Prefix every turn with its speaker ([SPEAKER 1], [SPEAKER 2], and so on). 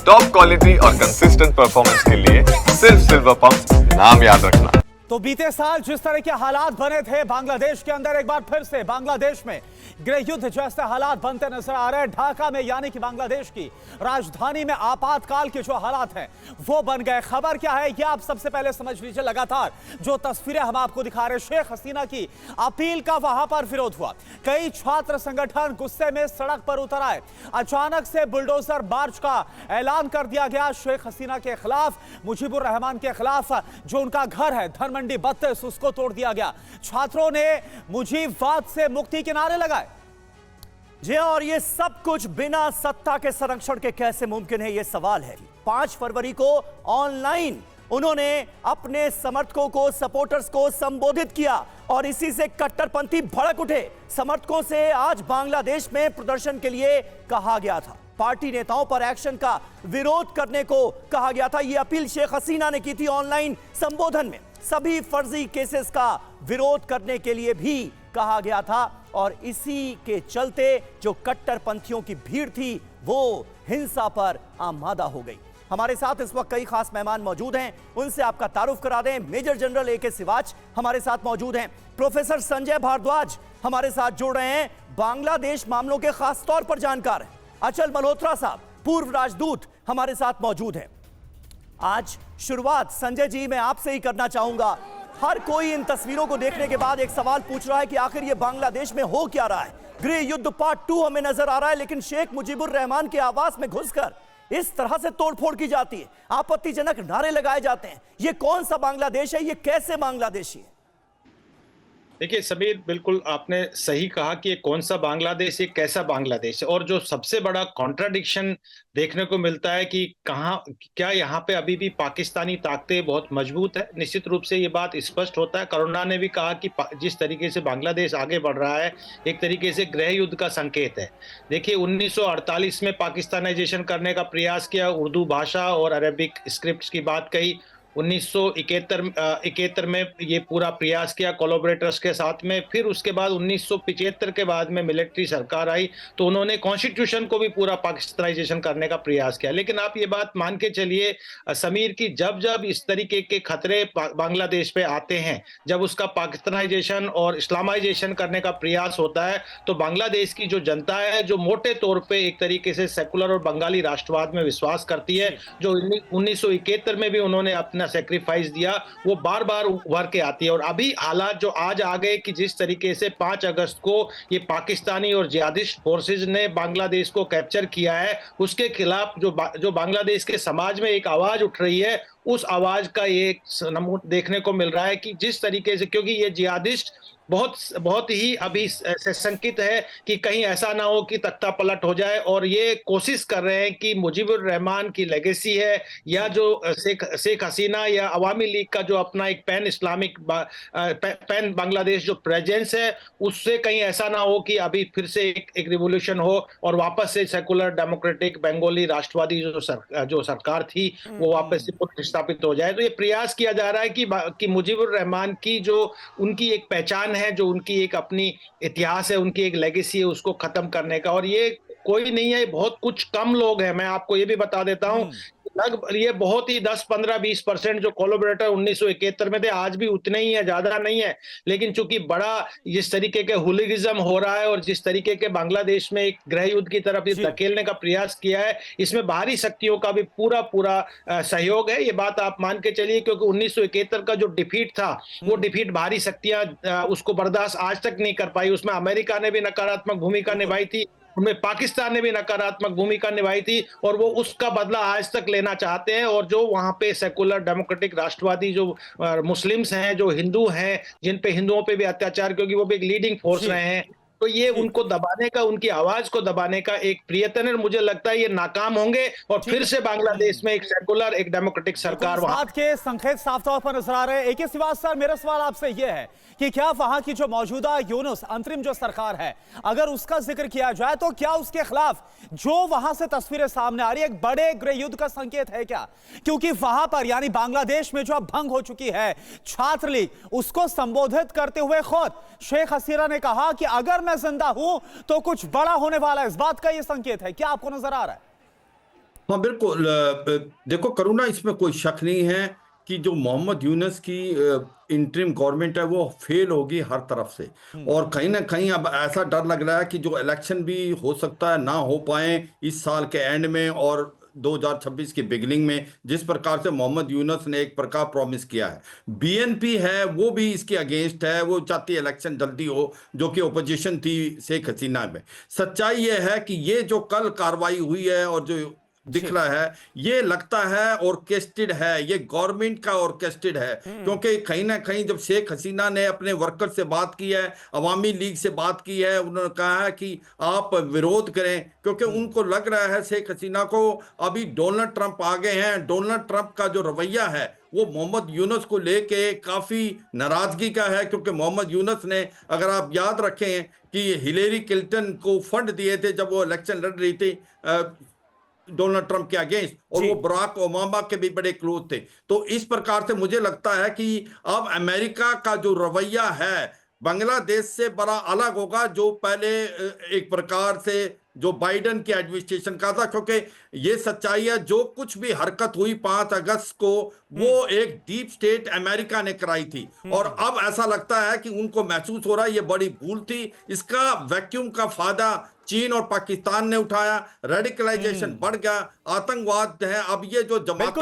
[SPEAKER 1] Top quality और consistent performance के लिए सिर्फ सिल्वर पंप नाम याद रखना।
[SPEAKER 2] तो बीते साल जिस तरह के हालात बने थे बांग्लादेश के अंदर, एक बार फिर से बांग्लादेश में गृह युद्ध जैसे हालात बनते नजर आ रहे हैं। ढाका में यानी कि बांग्लादेश की राजधानी में आपातकाल के जो हालात हैं वो बन गए। खबर क्या है ये आप सबसे पहले समझ लीजिए। लगातार जो तस्वीरें हम आपको दिखा रहे हैं, शेख हसीना की अपील का वहां पर विरोध हुआ। कई छात्र संगठन गुस्से में सड़क पर उतर आए। अचानक से बुलडोजर मार्च का ऐलान कर दिया गया शेख हसीना के खिलाफ, मुजीबुर रहमान के खिलाफ। जो उनका घर है धनमंडी 32 उसको तोड़ दिया गया। छात्रों ने मुजीबवाद से मुक्ति के नारे लगाए।
[SPEAKER 3] जी और ये सब कुछ बिना सत्ता के संरक्षण के कैसे मुमकिन है, ये सवाल है। 5 फरवरी को ऑनलाइन उन्होंने अपने समर्थकों को, सपोर्टर्स को संबोधित किया और इसी से कट्टरपंथी भड़क उठे। समर्थकों से आज बांग्लादेश में प्रदर्शन के लिए कहा गया था। पार्टी नेताओं पर एक्शन का विरोध करने को कहा गया था। यह अपील शेख हसीना ने की थी ऑनलाइन संबोधन में। सभी फर्जी केसेस का विरोध करने के लिए भी कहा गया था और इसी के चलते जो कट्टरपंथियों की भीड़ थी वो हिंसा पर आमादा हो गई। हमारे साथ इस वक्त कई खास मेहमान मौजूद हैं, उनसे आपका तारुफ करा दें। मेजर जनरल AK सिवाच हमारे साथ मौजूद हैं। प्रोफेसर संजय भारद्वाज हमारे साथ जुड़ रहे हैं, बांग्लादेश मामलों के खास तौर पर जानकार हैं। अचल मल्होत्रा साहब पूर्व राजदूत हमारे साथ मौजूद हैं। आज शुरुआत संजय जी मैं आपसे ही करना चाहूंगा। हर कोई इन तस्वीरों को देखने के बाद एक सवाल पूछ रहा है कि आखिर ये बांग्लादेश में हो क्या रहा है। गृह युद्ध पार्ट 2 हमें नजर आ रहा है, लेकिन शेख मुजीबुर रहमान के आवास में घुसकर इस तरह से तोड़फोड़ की जाती है, आपत्तिजनक नारे लगाए जाते हैं। ये कौन सा बांग्लादेश है, ये कैसे बांग्लादेशी है?
[SPEAKER 4] देखिए समीर, बिल्कुल आपने सही कहा कि ये कौन सा बांग्लादेश, ये कैसा बांग्लादेश है। और जो सबसे बड़ा कॉन्ट्राडिक्शन देखने को मिलता है कि क्या यहाँ पे अभी भी पाकिस्तानी ताकतें बहुत मजबूत है। निश्चित रूप से ये बात स्पष्ट होता है। करुणा ने भी कहा कि जिस तरीके से बांग्लादेश आगे बढ़ रहा है एक तरीके से गृह युद्ध का संकेत है। देखिए 1948 में पाकिस्तानाइजेशन करने का प्रयास किया, उर्दू भाषा और अरबिक स्क्रिप्ट की बात कही। 1971 में ये पूरा प्रयास किया कोलैबोरेटर्स के साथ में। फिर उसके बाद 1975 के बाद में मिलिट्री सरकार आई तो उन्होंने कॉन्स्टिट्यूशन को भी पूरा पाकिस्तानाइजेशन करने का प्रयास किया। लेकिन आप ये बात मान के चलिए समीर की जब जब इस तरीके के खतरे बांग्लादेश पे आते हैं, जब उसका पाकिस्तानाइजेशन और इस्लामाइजेशन करने का प्रयास होता है, तो बांग्लादेश की जो जनता है जो मोटे तौर पर एक तरीके से सेकुलर और बंगाली राष्ट्रवाद में विश्वास करती है, जो 1971 में भी उन्होंने अपना सेक्रीफाइस दिया, वो बार बार उभर के आती है। और अभी हालात जो आज आ गए कि जिस तरीके से 5 अगस्त को ये पाकिस्तानी और जिहादिस्ट फोर्सेज ने बांग्लादेश को कैप्चर किया है, उसके खिलाफ जो बांग्लादेश के समाज में एक आवाज उठ रही है, उस आवाज का ये देखने को मिल रहा है कि जिस तरीके से, क्योंकि ये जिहादिस्ट बहुत ही अभी शंकित है कि कहीं ऐसा ना हो कि तख्ता पलट हो जाए, और ये कोशिश कर रहे हैं कि मुजीबुर रहमान की लेगेसी है या जो शेख हसीना या अवामी लीग का जो अपना एक पैन इस्लामिक पैन बांग्लादेश जो प्रेजेंस है, उससे कहीं ऐसा ना हो कि अभी फिर से एक रिवोल्यूशन हो और वापस से सेकुलर डेमोक्रेटिक बंगाली राष्ट्रवादी जो सरकार थी वो वापस से पुनर्स्थापित हो जाए। तो ये प्रयास किया जा रहा है कि मुजीबुर रहमान की जो उनकी एक पहचान है, जो उनकी एक अपनी इतिहास है, उनकी एक लेगेसी है, उसको खत्म करने का। और ये कोई नहीं है, बहुत कुछ कम लोग हैं। मैं आपको ये भी बता देता हूं, लगभग ये बहुत ही 10, 15, 20% जो कोलैबोरेटर 1971 में थे, आज भी उतने ही है, ज्यादा नहीं है। लेकिन चूंकि बड़ा जिस तरीके के हुलिगिज्म हो रहा है और जिस तरीके के बांग्लादेश में एक गृह युद्ध की तरफ धकेलने का प्रयास किया है, इसमें बाहरी शक्तियों का भी पूरा सहयोग है। ये बात आप मान के चलिए, क्योंकि 1971 का जो डिफीट था वो डिफीट बाहरी शक्तियां उसको बर्दाश्त आज तक नहीं कर पाई। उसमें अमेरिका ने भी नकारात्मक भूमिका निभाई थी, उनमें पाकिस्तान ने भी नकारात्मक भूमिका निभाई थी, और वो उसका बदला आज तक लेना चाहते हैं। और जो वहां पे सेकुलर डेमोक्रेटिक राष्ट्रवादी जो मुस्लिम्स हैं, जो हिंदू हैं, जिन पे हिंदुओं पे भी अत्याचार, क्योंकि वो भी एक लीडिंग फोर्स रहे हैं, तो ये उनको दबाने का, उनकी आवाज को दबाने का एक प्रयत्न है। मुझे लगता है ये नाकाम होंगे और फिर से बांग्लादेश में एक सेकुलर, एक डेमोक्रेटिक सरकार
[SPEAKER 2] वहां के संकेत साफ तौर पर नजर आ रहे हैं। AK सिवाच सर, मेरा सवाल आपसे यह है कि क्या वहां की जो मौजूदा यूनुस अंतरिम जो सरकार है, अगर उसका जिक्र किया जाए तो क्या उसके खिलाफ जो वहां से तस्वीरें सामने आ रही है एक बड़े गृह युद्ध का संकेत है क्या? क्योंकि वहां पर यानी बांग्लादेश में जो अब भंग हो चुकी है छात्र लीग, उसको संबोधित करते हुए खुद शेख हसीना ने कहा कि अगर मैं जिंदा हूं तो कुछ बड़ा होने वाला है। इस बात का यह संकेत है, क्या आपको नजर आ रहा है?
[SPEAKER 5] हाँ बिल्कुल, देखो करुणा, इसमें कोई शक नहीं है कि जो मोहम्मद यूनुस की इंटरिम गवर्नमेंट है वो फेल होगी हर तरफ से। और कहीं ना कहीं अब ऐसा डर लग रहा है कि जो इलेक्शन भी हो सकता है ना हो पाए इस साल के एंड में और 2026 की बिगिनिंग में, जिस प्रकार से मोहम्मद यूनुस ने एक प्रकार प्रॉमिस किया है। बीएनपी है वो भी इसके अगेंस्ट है, वो चाहती है इलेक्शन जल्दी हो, जो कि ओपोजिशन थी शेख हसीना में। सच्चाई ये है कि ये जो कल कार्रवाई हुई है और जो दिख रहा है, ये लगता है ऑर्केस्ट्रेटेड है, ये गवर्नमेंट का ऑर्केस्ट्रेटेड है। क्योंकि कहीं ना कहीं जब शेख हसीना ने अपने वर्कर से बात की है, अवामी लीग से बात की है, उन्होंने कहा है कि आप विरोध करें, क्योंकि उनको लग रहा है शेख हसीना को अभी डोनाल्ड ट्रंप आ गए हैं। डोनाल्ड ट्रंप का जो रवैया है वो मोहम्मद यूनुस को लेके काफी नाराजगी का है, क्योंकि मोहम्मद यूनुस ने, अगर आप याद रखें कि हिलेरी क्लिंटन को फंड दिए थे जब वो इलेक्शन लड़ रही थी डोनाल्ड ट्रंप के अगेंस्ट, और वो बराक ओबामा के भी बड़े क्लोज थे। तो इस प्रकार से मुझे लगता है कि अब अमेरिका का जो रवैया है बांग्लादेश से बड़ा अलग होगा, जो पहले एक प्रकार से जो बाइडेन की एडमिनिस्ट्रेशन का था। क्योंकि ये सच्चाई है, जो कुछ भी हरकत हुई 5 अगस्त को, वो एक डीप स्टेट अमेरिका ने कराई थी। और अब ऐसा लगता है कि उनको महसूस हो रहा है ये बड़ी भूल थी। इसका वैक्यूम का फायदा चीन और पाकिस्तान ने उठाया, रेडिकलाइजेशन बढ़ गया, आतंकवाद है। अब ये जो जमातें